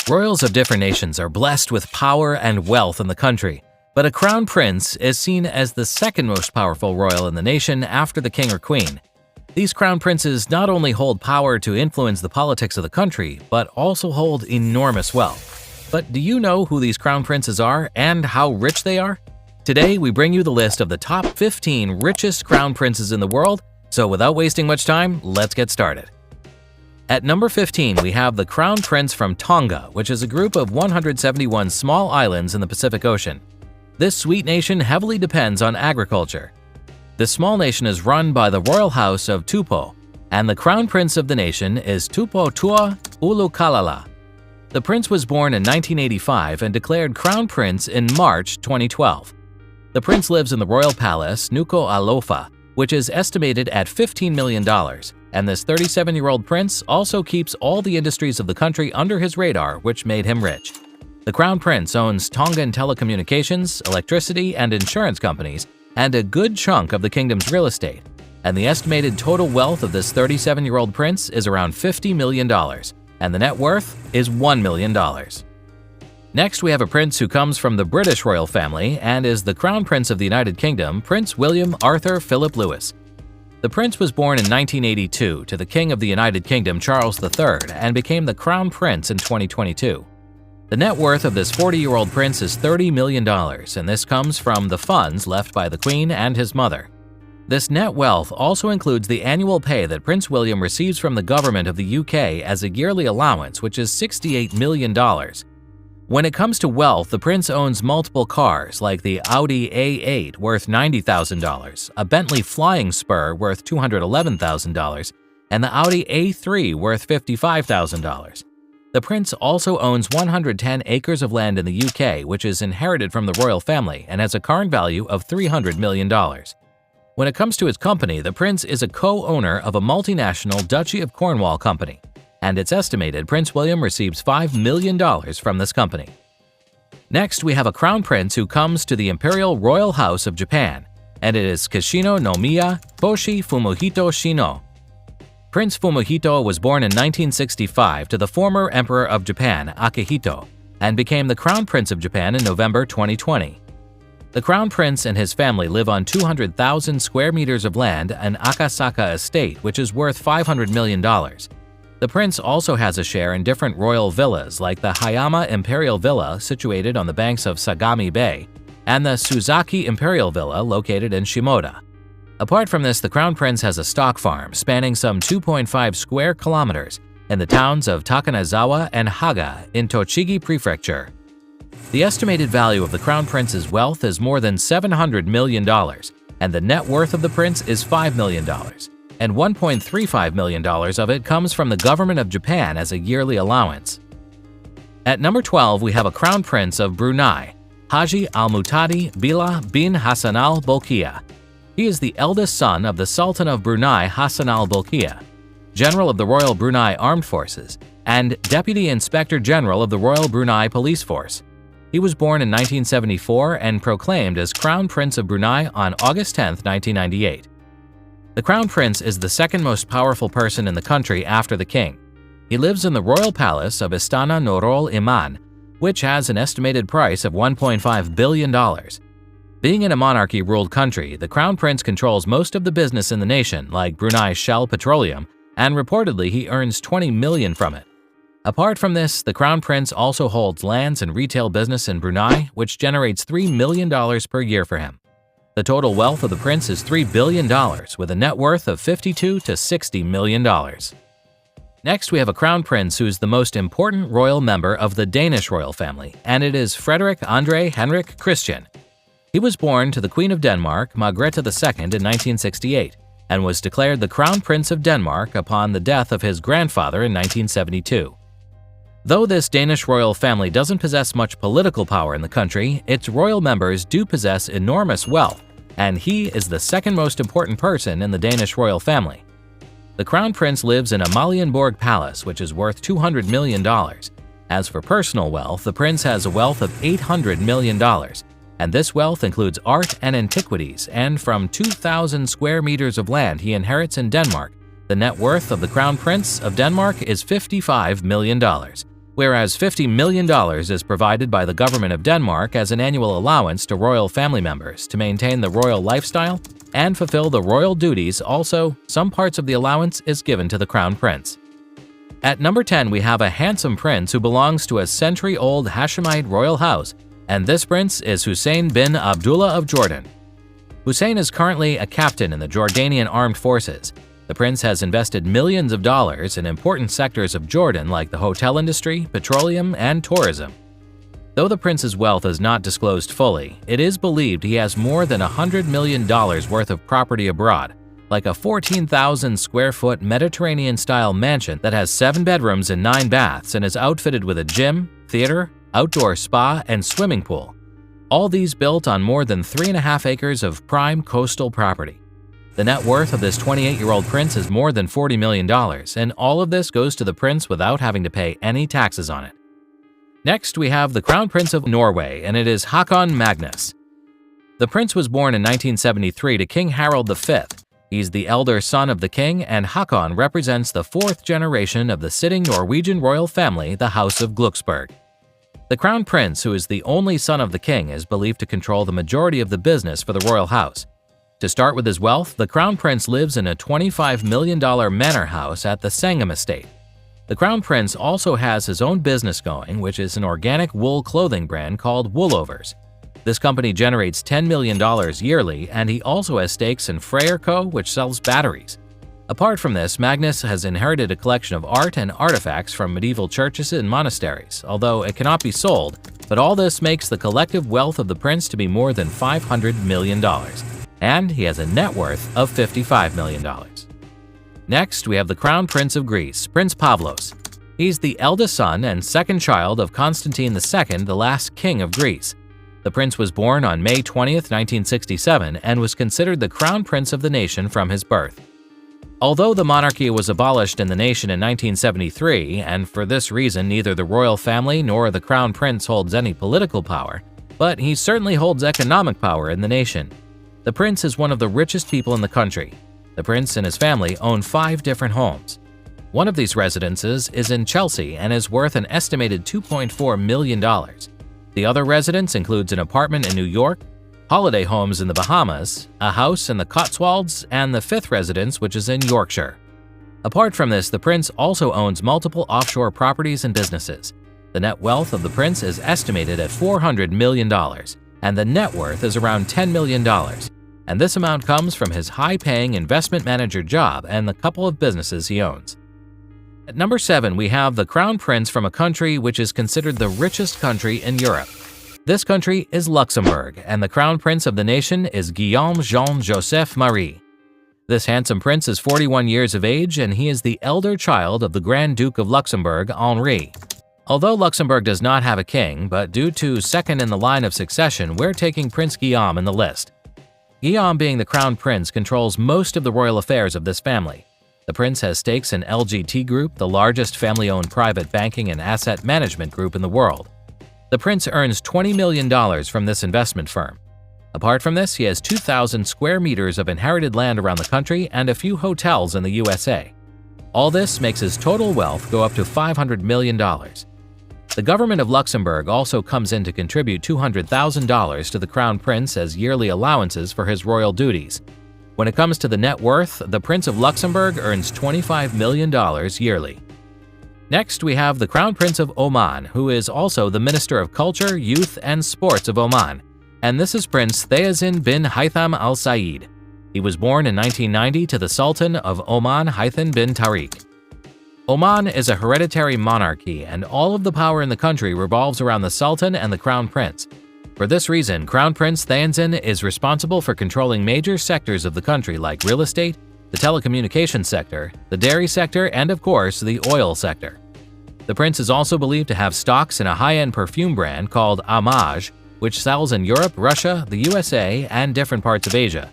Royals of different nations are blessed with power and wealth in the country, but a crown prince is seen as the second most powerful royal in the nation after the king or queen. These crown princes not only hold power to influence the politics of the country, but also hold enormous wealth. But do you know who these crown princes are and how rich they are? Today, we bring you the list of the top 15 richest crown princes in the world, so without wasting much time, let's get started. At number 15, we have the Crown Prince from Tonga, which is a group of 171 small islands in the Pacific Ocean. This sweet nation heavily depends on agriculture. This small nation is run by the royal house of Tupou, and the crown prince of the nation is Tupou Tua Ulukalala. The prince was born in 1985 and declared crown prince in March 2012. The prince lives in the royal palace Nuku Alofa, which is estimated at $15 million, and this 37-year-old prince also keeps all the industries of the country under his radar, which made him rich. The crown prince owns Tongan telecommunications, electricity, and insurance companies, and a good chunk of the kingdom's real estate, and the estimated total wealth of this 37-year-old prince is around $50 million, and the net worth is $1 million. Next, we have a prince who comes from the British royal family and is the Crown Prince of the United Kingdom, Prince William Arthur Philip Louis. The prince was born in 1982 to the King of the United Kingdom, Charles III, and became the Crown Prince in 2022. The net worth of this 40-year-old prince is $30 million, and this comes from the funds left by the Queen and his mother. This net wealth also includes the annual pay that Prince William receives from the government of the UK as a yearly allowance, which is $68 million. When it comes to wealth, the prince owns multiple cars like the Audi A8 worth $90,000, a Bentley Flying Spur worth $211,000, and the Audi A3 worth $55,000. The prince also owns 110 acres of land in the UK, which is inherited from the royal family and has a current value of $300 million. When it comes to his company, the prince is a co-owner of a multinational Duchy of Cornwall company, and it's estimated Prince William receives $5 million from this company. Next, we have a crown prince who comes to the Imperial Royal House of Japan, and it is Kishino no Miya Toshi Fumihito Shino. Prince Fumihito was born in 1965 to the former Emperor of Japan, Akihito, and became the Crown Prince of Japan in November 2020. The Crown Prince and his family live on 200,000 square meters of land in Akasaka Estate, which is worth $500 million. The prince also has a share in different royal villas like the Hayama Imperial Villa situated on the banks of Sagami Bay and the Suzaki Imperial Villa located in Shimoda. Apart from this, the Crown Prince has a stock farm spanning some 2.5 square kilometers in the towns of Takanazawa and Haga in Tochigi Prefecture. The estimated value of the Crown Prince's wealth is more than $700 million, and the net worth of the prince is $5 million. And $1.35 million of it comes from the government of Japan as a yearly allowance. At number 12, we have a crown prince of Brunei, Haji Al-Muhtadi Billah bin Hassan al-Bolkiah. He is the eldest son of the Sultan of Brunei Hassan al-Bolkiah, General of the Royal Brunei Armed Forces, and Deputy Inspector General of the Royal Brunei Police Force. He was born in 1974 and proclaimed as Crown Prince of Brunei on August 10, 1998. The Crown Prince is the second most powerful person in the country after the king. He lives in the royal palace of Istana Nurul Iman, which has an estimated price of $1.5 billion. Being in a monarchy-ruled country, the Crown Prince controls most of the business in the nation, like Brunei Shell Petroleum, and reportedly he earns $20 million from it. Apart from this, the Crown Prince also holds lands and retail business in Brunei, which generates $3 million per year for him. The total wealth of the prince is $3 billion, with a net worth of $52 to $60 million. Next, we have a crown prince who's the most important royal member of the Danish royal family, and it is Frederik Andre Henrik Christian. He was born to the Queen of Denmark, Margrethe II, in 1968, and was declared the Crown Prince of Denmark upon the death of his grandfather in 1972. Though this Danish royal family doesn't possess much political power in the country, its royal members do possess enormous wealth, and he is the second most important person in the Danish royal family. The Crown Prince lives in Amalienborg Palace, which is worth $200 million. As for personal wealth, the prince has a wealth of $800 million, and this wealth includes art and antiquities, and from 2,000 square meters of land he inherits in Denmark. The net worth of the Crown Prince of Denmark is $55 million, whereas $50 million is provided by the government of Denmark as an annual allowance to royal family members to maintain the royal lifestyle and fulfill the royal duties. Also, some parts of the allowance is given to the crown prince. At number 10, we have a handsome prince who belongs to a century-old Hashemite royal house, and this prince is Hussein bin Abdullah of Jordan. Hussein is currently a captain in the Jordanian Armed Forces. The prince has invested millions of dollars in important sectors of Jordan like the hotel industry, petroleum, and tourism. Though the prince's wealth is not disclosed fully, it is believed he has more than $100 million worth of property abroad, like a 14,000-square-foot Mediterranean-style mansion that has 7 bedrooms and 9 baths and is outfitted with a gym, theater, outdoor spa, and swimming pool. All these built on more than 3.5 acres of prime coastal property. The net worth of this 28-year-old prince is more than $40 million, and all of this goes to the prince without having to pay any taxes on it. Next, we have the Crown Prince of Norway, and it is Håkon Magnus. The prince was born in 1973 to King Harald V. He's the elder son of the king, and Håkon represents the 4th generation of the sitting Norwegian royal family, the House of Luxembourg. The crown prince, who is the only son of the king, is believed to control the majority of the business for the royal house. To start with his wealth, the crown prince lives in a $25 million manor house at the Sangam estate. The crown prince also has his own business going, which is an organic wool clothing brand called Woolovers. This company generates $10 million yearly, and he also has stakes in Freyr Co., which sells batteries. Apart from this, Magnus has inherited a collection of art and artifacts from medieval churches and monasteries, although it cannot be sold, but all this makes the collective wealth of the prince to be more than $500 million, and he has a net worth of $55 million. Next, we have the Crown Prince of Greece, Prince Pavlos. He's the eldest son and second child of Constantine II, the last king of Greece. The prince was born on May 20, 1967, and was considered the crown prince of the nation from his birth. Although the monarchy was abolished in the nation in 1973, and for this reason neither the royal family nor the crown prince holds any political power, but he certainly holds economic power in the nation. The prince is one of the richest people in the country. The prince and his family own 5 different homes. One of these residences is in Chelsea and is worth an estimated $2.4 million. The other residence includes an apartment in New York, holiday homes in the Bahamas, a house in the Cotswolds, and the 5th residence, which is in Yorkshire. Apart from this, the prince also owns multiple offshore properties and businesses. The net wealth of the prince is estimated at $400 million, and the net worth is around $10 million. And this amount comes from his high-paying investment manager job and the couple of businesses he owns. At number 7, we have the crown prince from a country which is considered the richest country in Europe. This country is Luxembourg, and the crown prince of the nation is Guillaume Jean-Joseph Marie. This handsome prince is 41 years of age, and he is the elder child of the Grand Duke of Luxembourg, Henri. Although Luxembourg does not have a king, but due to second in the line of succession, we're taking Prince Guillaume in the list. Guillaume, being the crown prince, controls most of the royal affairs of this family. The prince has stakes in LGT Group, the largest family-owned private banking and asset management group in the world. The prince earns $20 million from this investment firm. Apart from this, he has 2,000 square meters of inherited land around the country and a few hotels in the USA. All this makes his total wealth go up to $500 million. The government of Luxembourg also comes in to contribute $200,000 to the crown prince as yearly allowances for his royal duties. When it comes to the net worth, the Prince of Luxembourg earns $25 million yearly. Next, we have the Crown Prince of Oman, who is also the Minister of Culture, Youth, and Sports of Oman, and this is Prince Thayazin bin Haitham Al Saeed. He was born in 1990 to the Sultan of Oman, Haitham bin Tariq. Oman is a hereditary monarchy, and all of the power in the country revolves around the Sultan and the Crown Prince. For this reason, Crown Prince Thayazin is responsible for controlling major sectors of the country like real estate, the telecommunications sector, the dairy sector, and of course, the oil sector. The prince is also believed to have stocks in a high-end perfume brand called Amage, which sells in Europe, Russia, the USA, and different parts of Asia.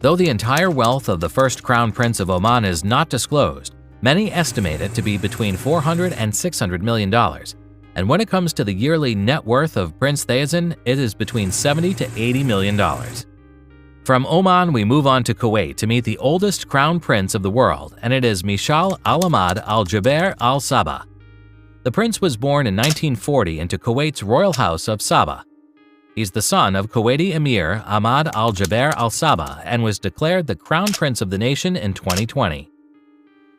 Though the entire wealth of the first Crown Prince of Oman is not disclosed, many estimate it to be between $400 and $600 million. And when it comes to the yearly net worth of Prince Thayazin, it is between $70 to $80 million. From Oman, we move on to Kuwait to meet the oldest crown prince of the world, and it is Mishal Al-Ahmad Al-Jaber Al-Sabah. The prince was born in 1940 into Kuwait's royal house of Sabah. He's the son of Kuwaiti Emir Ahmad al-Jaber al-Sabah and was declared the crown prince of the nation in 2020.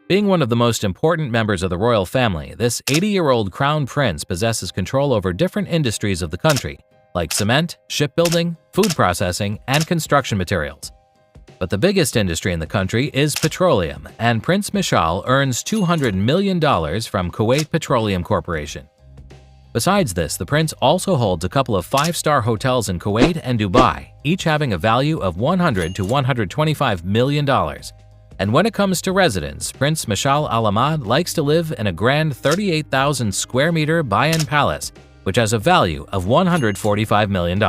Being one of the most important members of the royal family, this 80-year-old crown prince possesses control over different industries of the country, like cement, shipbuilding, food processing, and construction materials. But the biggest industry in the country is petroleum, and Prince Mishal earns $200 million from Kuwait Petroleum Corporation. Besides this, the prince also holds a couple of five-star hotels in Kuwait and Dubai, each having a value of $100 to $125 million. And when it comes to residence, Prince Mishal Al Ahmad likes to live in a grand 38,000 square meter Bayan Palace, which has a value of $145 million.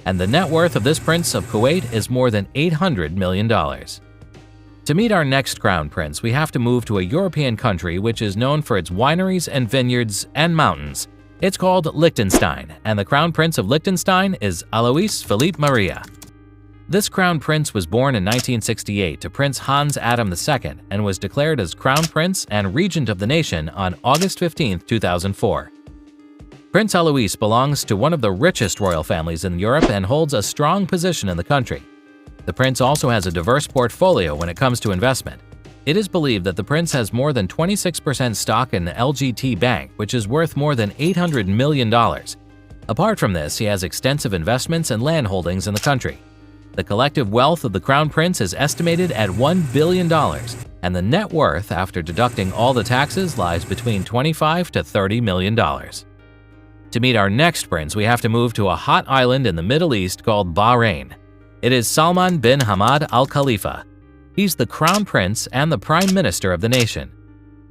And the net worth of this prince of Kuwait is more than $800 million. To meet our next crown prince, we have to move to a European country which is known for its wineries and vineyards and mountains. It's called Liechtenstein, and the crown prince of Liechtenstein is Alois Philippe Maria. This crown prince was born in 1968 to Prince Hans Adam II and was declared as crown prince and regent of the nation on August 15, 2004. Prince Alois belongs to one of the richest royal families in Europe and holds a strong position in the country. The prince also has a diverse portfolio when it comes to investment. It is believed that the prince has more than 26% stock in LGT Bank, which is worth more than $800 million. Apart from this, he has extensive investments and land holdings in the country. The collective wealth of the crown prince is estimated at $1 billion, and the net worth after deducting all the taxes lies between $25 to $30 million. To meet our next prince, we have to move to a hot island in the Middle East called Bahrain. It is Salman bin Hamad Al Khalifa. He's the crown prince and the prime minister of the nation.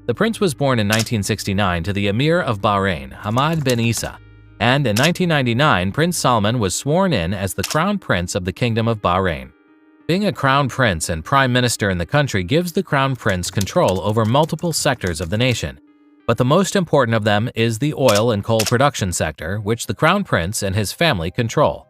The prince was born in 1969 to the Emir of Bahrain, Hamad bin Isa, and in 1999, Prince Salman was sworn in as the crown prince of the Kingdom of Bahrain. Being a crown prince and prime minister in the country gives the crown prince control over multiple sectors of the nation. But the most important of them is the oil and coal production sector, which the crown prince and his family control.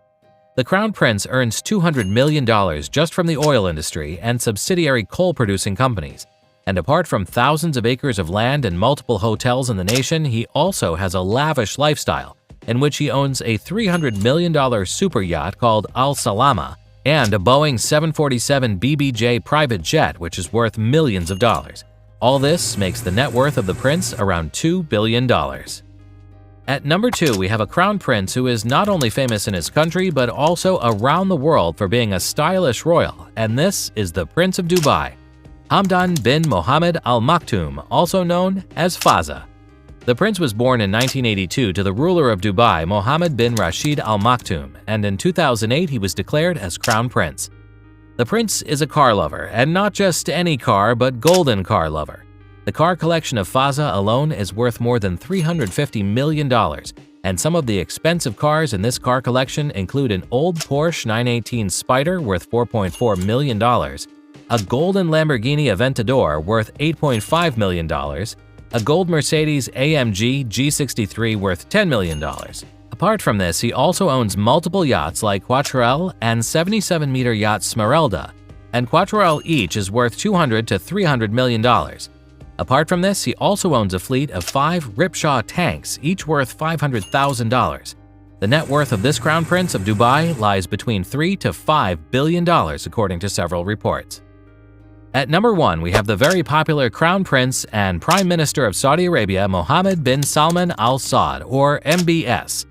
The crown prince earns $200 million just from the oil industry and subsidiary coal-producing companies. And apart from thousands of acres of land and multiple hotels in the nation, he also has a lavish lifestyle, in which he owns a $300 million super yacht called Al Salama and a Boeing 747 BBJ private jet, which is worth millions of dollars. All this makes the net worth of the prince around $2 billion. At number 2, we have a crown prince who is not only famous in his country, but also around the world for being a stylish royal, and this is the Prince of Dubai, Hamdan bin Mohammed Al Maktoum, also known as Fazza. The prince was born in 1982 to the ruler of Dubai, Mohammed bin Rashid Al Maktoum, and in 2008 he was declared as crown prince. The prince is a car lover, and not just any car, but golden car lover. The car collection of Fazza alone is worth more than $350 million, and some of the expensive cars in this car collection include an old Porsche 918 Spyder worth $4.4 million, a golden Lamborghini Aventador worth $8.5 million, a gold Mercedes AMG G63 worth $10 million. Apart from this, he also owns multiple yachts like Quattrel and 77-meter yacht Smeralda, and Quattrel each is worth $200 to $300 million. Apart from this, he also owns a fleet of 5 Ripshaw tanks, each worth $500,000. The net worth of this crown prince of Dubai lies between $3 to $5 billion, according to several reports. At number 1, we have the very popular Crown Prince and Prime Minister of Saudi Arabia, Mohammed bin Salman Al Saud, or MBS.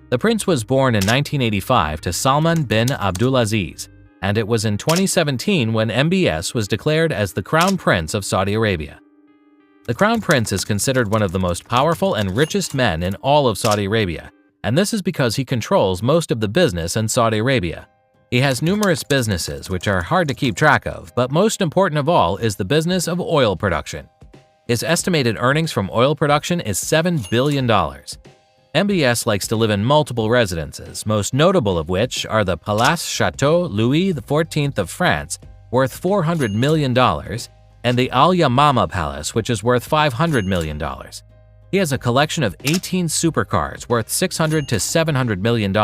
The prince was born in 1985 to Salman bin Abdulaziz, and it was in 2017 when MBS was declared as the Crown Prince of Saudi Arabia. The Crown Prince is considered one of the most powerful and richest men in all of Saudi Arabia, and this is because he controls most of the business in Saudi Arabia. He has numerous businesses which are hard to keep track of, but most important of all is the business of oil production. His estimated earnings from oil production is $7 billion. MBS likes to live in multiple residences, most notable of which are the Palace Chateau Louis XIV of France, worth $400 million, and the Al Yamama Palace, which is worth $500 million. He has a collection of 18 supercars worth $600 to $700 million.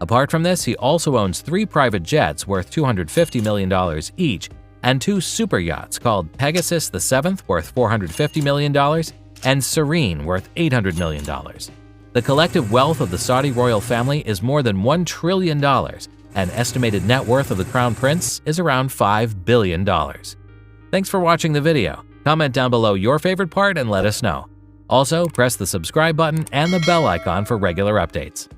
Apart from this, he also owns 3 private jets worth $250 million each, and 2 super yachts called Pegasus VII worth $450 million, and Serene, worth $800 million. The collective wealth of the Saudi royal family is more than $1 trillion, and estimated net worth of the Crown Prince is around $5 billion. Thanks for watching the video. Comment down below your favorite part and let us know. Also, press the subscribe button and the bell icon for regular updates.